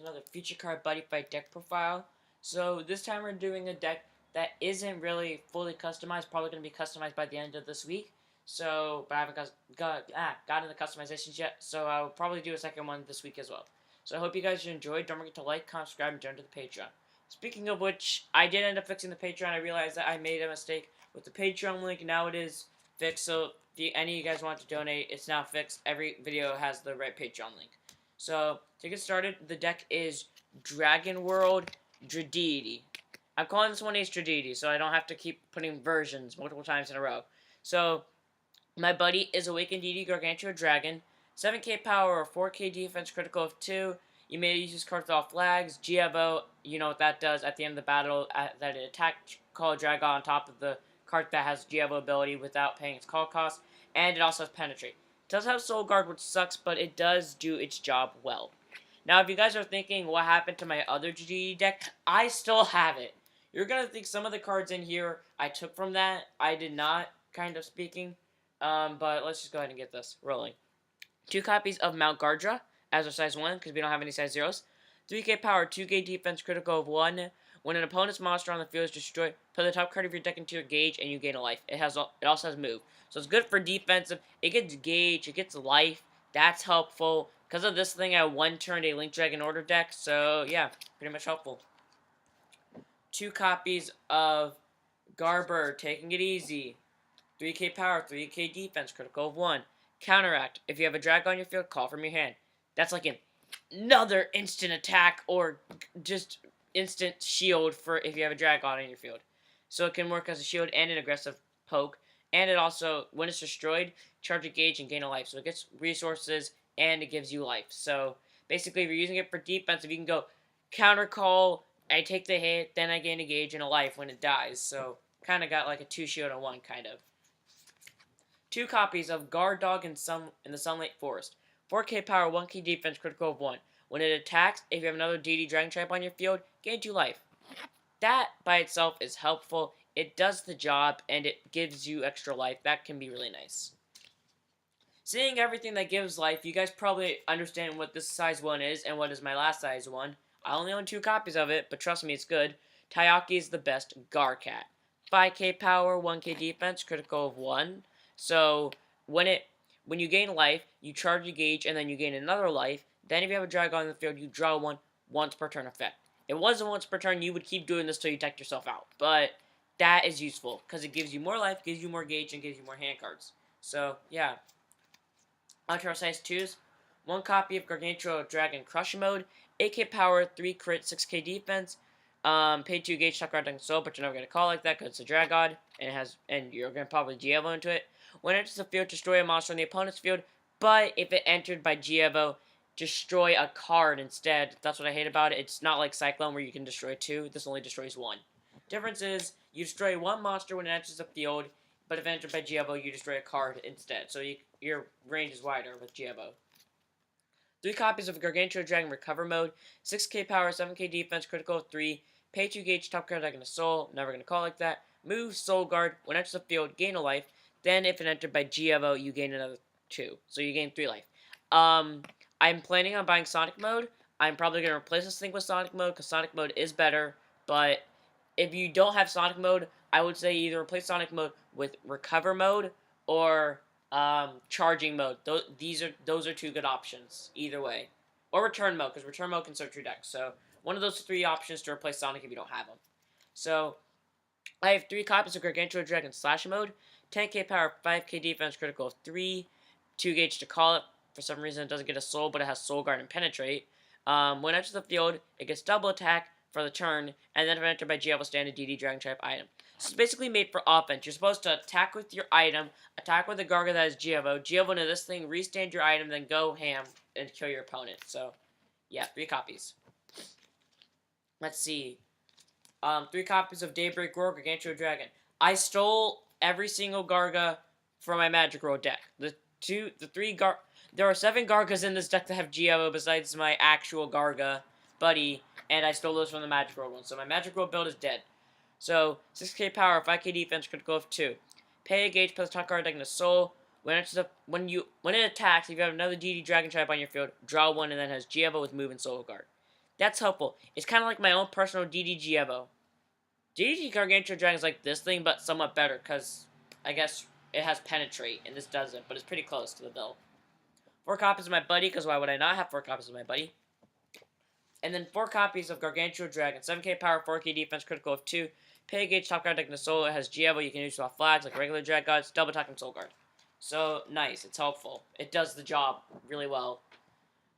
another feature card buddy fight deck profile. So this time we're doing a deck that isn't really fully customized, probably going to be customized by the end of this week. So, but I haven't gotten the customizations yet, so I'll probably do a second one this week as well. So I hope you guys enjoyed. Don't forget to like, comment, subscribe, and join to the Patreon. Speaking of which, I did end up fixing the Patreon. I realized that I made a mistake with the Patreon link. Now it is fixed, so if any of you guys want to donate, it's now fixed. Every video has the right Patreon link. So, to get started, the deck is Dragon World Dradiety. I'm calling this one Ace Dradiety, so I don't have to keep putting versions multiple times in a row. So, my buddy is Awakened Deity Gargantua Dragon, 7k power, 4k defense, critical of 2. You may use this card with all flags. GFO, you know what that does at the end of the battle, that it attacks Call Dragon on top of the card that has GFO ability without paying its call cost, and it also has Penetrate. It does have Soul Guard, which sucks, but it does do its job well. Now, if you guys are thinking, what happened to my other GD deck, I still have it. You're going to think some of the cards in here I took from that. I did not, kind of speaking. But let's just go ahead and get this rolling. 2 copies of Mount Gardra, as our size 1, because we don't have any size 0s. 3k power, 2k defense, critical of 1. When an opponent's monster on the field is destroyed, put the top card of your deck into your gauge, and you gain a life. It also has move. So it's good for defensive. It gets gauge, it gets life. That's helpful. Because of this thing, I one-turned a Link Dragon Order deck. So, yeah, pretty much helpful. 2 copies of Garber, Taking It Easy. 3k power, 3k defense, critical of 1. Counteract. If you have a drag on your field, call from your hand. That's like another instant attack or just instant shield for if you have a drag on in your field. So it can work as a shield and an aggressive poke. And it also, when it's destroyed, charge a gauge and gain a life. So it gets resources and it gives you life. So basically, if you're using it for defensive, you can go counter call, I take the hit, then I gain a gauge and a life when it dies. So kind of got like a 2 shield on 1 kind of. 2 copies of Guard Dog in the Sunlight Forest. 4k power, 1k defense, critical of 1. When it attacks, if you have another DD Dragon type on your field, gain 2 life. That by itself is helpful. It does the job, and it gives you extra life. That can be really nice. Seeing everything that gives life, you guys probably understand what this size 1 is and what is my last size 1. I only own 2 copies of it, but trust me, it's good. Taiyaki is the best Garcat. 5k power, 1k defense, critical of 1. So, when you gain life, you charge a gauge, and then you gain another life. Then if you have a drag on the field, you draw 1 once per turn effect. If it wasn't once per turn, you would keep doing this till you deck yourself out. But that is useful, because it gives you more life, gives you more gauge, and gives you more hand cards. So, yeah. On to our size 2s. 1 copy of Gargantua Dragon Crush Mode. 8k power, 3 crit, 6k defense. Pay 2 gauge, top card on soul, but you're never going to call like that because it's a drag god, and you're going to probably GFO into it. When it enters the field, destroy a monster on the opponent's field, but if it entered by GFO, destroy a card instead. That's what I hate about it. It's not like Cyclone where you can destroy 2. This only destroys 1. Difference is, you destroy 1 monster when it enters the field, but if entered by GFO, you destroy a card instead. So your range is wider with GFO. 3 copies of Gargantua Dragon Recover Mode. 6k power, 7k defense, critical of 3. Pay 2 gauge, top card deck a soul. Never going to call like that. Move, Soul Guard. When it enters the field, gain a life. Then if it entered by GFO, you gain another 2. So you gain 3 life. I'm planning on buying Sonic Mode. I'm probably going to replace this thing with Sonic Mode, because Sonic Mode is better. But if you don't have Sonic Mode, I would say either replace Sonic Mode with Recover Mode or Charging Mode. Those are 2 good options, either way. Or Return Mode, because Return Mode can search your deck. So one of those 3 options to replace Sonic if you don't have them. So I have 3 copies of Gargantua Dragon Slash Mode. 10k power, 5k defense, critical of 3. 2 gauge to call it. For some reason, it doesn't get a soul, but it has Soul Guard and Penetrate. When it enters the field, it gets double attack for the turn, and then if entered by GF, will stand a DD Dragon type item. So it's basically made for offense. You're supposed to attack with your item, attack with a Garga that is GFO, GFO into this thing, restand your item, then go ham and kill your opponent. So, yeah, 3 copies. Let's see. 3 copies of Daybreak Roar, Gargantua Dragon. I stole every single Garga from my Magic Roll deck. There are 7 Gargas in this deck that have GFO besides my actual Garga buddy, and I stole those from the Magic Roll one. So my Magic Roll build is dead. So 6k power, 5k defense, critical of 2. Pay a gauge plus top card deck in a soul. When it attacks, if you have another DD Dragon type on your field, draw 1 and then has GFO with move and Soul Guard. That's helpful. It's kind of like my own personal DDG Evo. DDG Gargantua Dragon is like this thing, but somewhat better, because I guess it has Penetrate, and this doesn't, but it's pretty close to the build. 4 copies of my buddy, because why would I not have 4 copies of my buddy? And then 4 copies of Gargantua Dragon. 7k power, 4k defense, critical of 2. Pay gauge, top card deck in the solo. It has G-Evo you can use without flags, like regular Drag Gods, double attack and soul guard. So, nice. It's helpful. It does the job really well.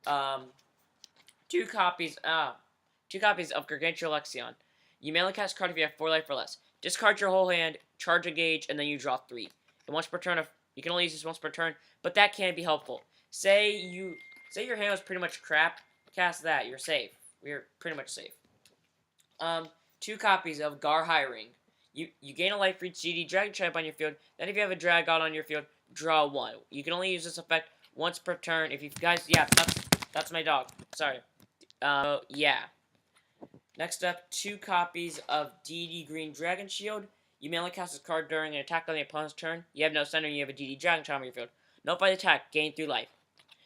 2 copies of Gargantua Lexion. You may only cast a card if you have 4 life or less. Discard your whole hand, charge a gauge, and then you draw 3. And once per turn, you can only use this once per turn, but that can be helpful. Say your hand was pretty much crap, cast that, you're safe. We're pretty much safe. 2 copies of Gar Hiring. You gain a life for each GD Dragon type on your field. Then if you have a Drag God on your field, draw 1. You can only use this effect once per turn. If you guys, yeah, that's my dog. Sorry. Yeah. Next up, 2 copies of DD Green Dragon Shield. You may only cast this card during an attack on the opponent's turn. You have no center and you have a DD Dragon Charm on your field. Notify the attack, gain 3 life.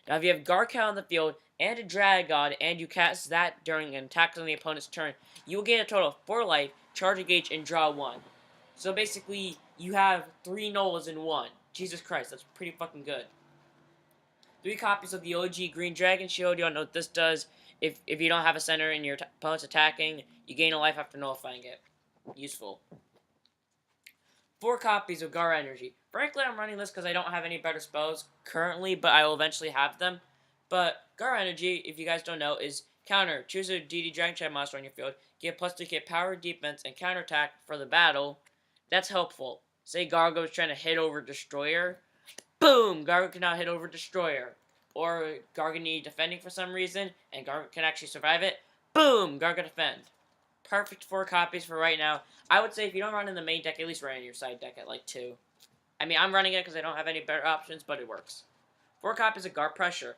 Now if you have Garcal on the field and a Drag God and you cast that during an attack on the opponent's turn, you will gain a total of 4 life, charge a gauge, and draw 1. So basically, you have 3 Nolas in 1. Jesus Christ, that's pretty fucking good. 3 copies of the OG Green Dragon Shield. You don't know what this does. If you don't have a center and your opponent's attacking, you gain a life after nullifying it. Useful. 4 copies of Gar Energy. Frankly, I'm running this because I don't have any better spells currently, but I will eventually have them. But Gar Energy, if you guys don't know, is counter. Choose a DD Dragon type monster on your field. Get plus 3k power, defense, and counterattack for the battle. That's helpful. Say Gargo is trying to hit over Destroyer. Boom! Gargo can now hit over Destroyer. Or Gargo needs defending for some reason, and Gargo can actually survive it. Boom! Gargo defend. Perfect 4 copies for right now. I would say if you don't run in the main deck, at least run in your side deck at like 2. I mean, I'm running it because I don't have any better options, but it works. 4 copies of Guard Pressure.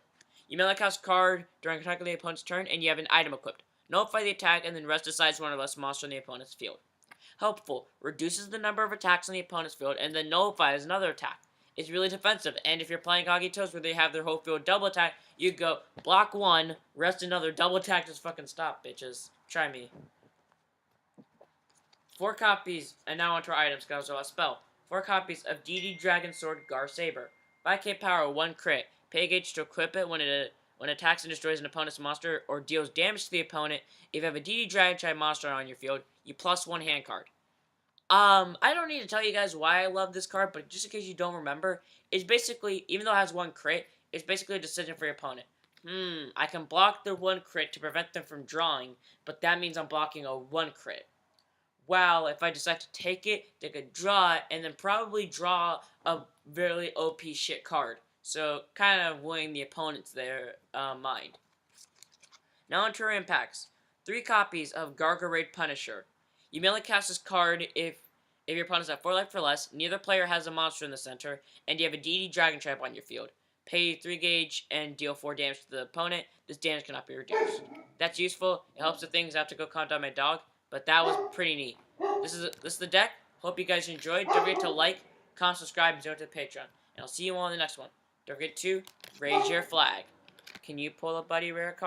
You may like cast a card during attack of the opponent's turn, and you have an item equipped. Nullify the attack, and then rest decides one or less monster on the opponent's field. Helpful. Reduces the number of attacks on the opponent's field, and then nullifies another attack. It's really defensive, and if you're playing Agitos where they have their whole field double attack, you go block 1, rest another, double attack, just fucking stop, bitches. Try me. 4 copies, and now onto our items, guys, so a spell. 4 copies of DD Dragon Sword Gar Saber. 5k power, 1 crit. Pay gauge to equip it when it attacks and destroys an opponent's monster or deals damage to the opponent. If you have a DD Dragon type monster on your field, you plus 1 hand card. I don't need to tell you guys why I love this card, but just in case you don't remember, it's basically, even though it has 1 crit, it's basically a decision for your opponent. I can block the 1 crit to prevent them from drawing, but that means I'm blocking a 1 crit. Well, if I decide to take it, they could draw it, and then probably draw a very OP shit card. So, kind of weighing the opponent's mind. Now onto our impacts. 3 copies of Gargarade Punisher. You may only cast this card if your opponent's at 4 life or less, neither player has a monster in the center, and you have a DD Dragon Trap on your field. Pay 3 gauge and deal 4 damage to the opponent. This damage cannot be reduced. That's useful. It helps with things I have to go calm down my dog, but that was pretty neat. This is the deck. Hope you guys enjoyed. Don't forget to like, comment, subscribe, and donate to the Patreon. And I'll see you all in the next one. Don't forget to raise your flag. Can you pull a buddy rare card?